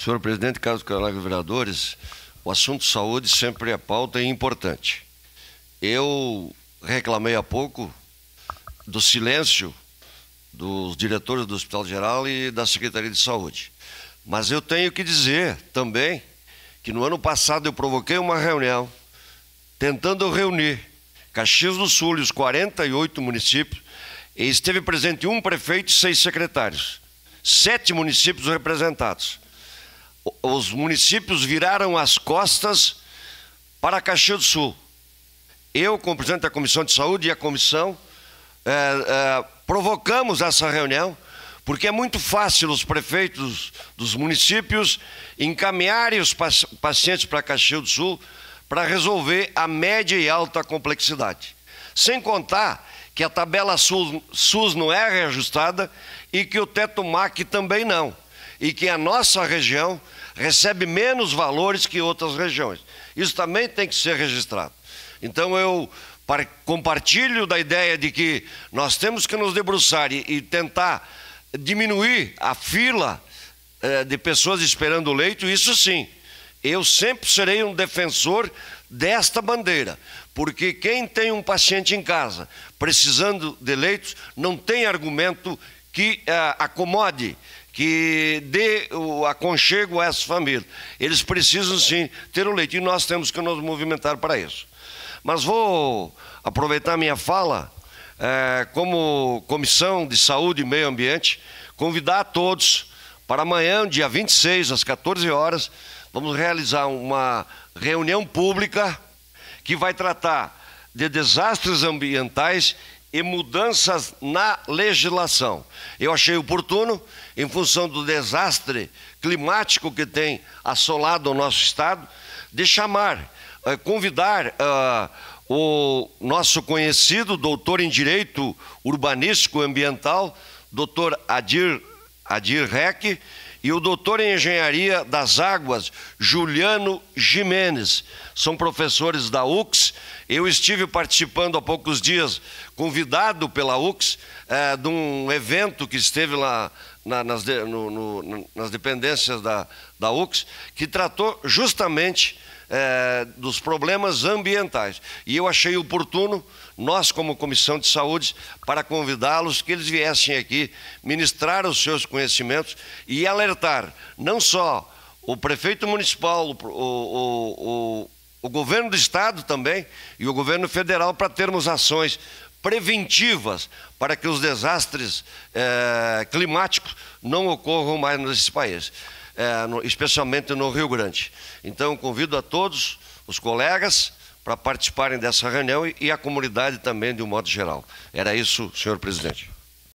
Senhor presidente, caros colegas vereadores, o assunto saúde sempre é pauta e importante. Eu reclamei há pouco do silêncio dos diretores do Hospital Geral e da Secretaria de Saúde. Mas eu tenho que dizer também que no ano passado eu provoquei uma reunião tentando reunir Caxias do Sul e os 48 municípios, e esteve presente um prefeito e 6 secretários, 7 municípios representados. Os municípios viraram as costas para Caxias do Sul. Eu, como presidente da Comissão de Saúde e a comissão, provocamos essa reunião, porque é muito fácil os prefeitos dos municípios encaminharem os pacientes para Caxias do Sul para resolver a média e alta complexidade. Sem contar que a tabela SUS não é reajustada e que o teto MAC também não. E que a nossa região recebe menos valores que outras regiões. Isso também tem que ser registrado. Então eu compartilho da ideia de que nós temos que nos debruçar e tentar diminuir a fila de pessoas esperando o leito, isso sim. Eu sempre serei um defensor desta bandeira, porque quem tem um paciente em casa precisando de leitos não tem argumento que acomode, que dê o aconchego a essa família. Eles precisam sim ter o leito e nós temos que nos movimentar para isso. Mas vou aproveitar minha fala como Comissão de Saúde e Meio Ambiente, convidar a todos para amanhã, dia 26, às 14 horas, vamos realizar uma reunião pública que vai tratar de desastres ambientais e mudanças na legislação. Eu achei oportuno, em função do desastre climático que tem assolado o nosso estado, de convidar o nosso conhecido doutor em Direito Urbanístico e Ambiental, doutor Adir Reck, e o doutor em Engenharia das Águas, Juliano Jimenez. São professores da UX. Eu estive participando há poucos dias, convidado pela UX, de um evento que esteve lá nas dependências da UX, que tratou justamente dos problemas ambientais. E eu achei oportuno, nós como Comissão de Saúde, para convidá-los, que eles viessem aqui ministrar os seus conhecimentos e alertar não só o prefeito municipal, o governo do estado também e o governo federal, para termos ações preventivas para que os desastres climáticos não ocorram mais nesse país, especialmente no Rio Grande. Então, convido a todos os colegas para participarem dessa reunião e a comunidade também, de um modo geral. Era isso, senhor presidente.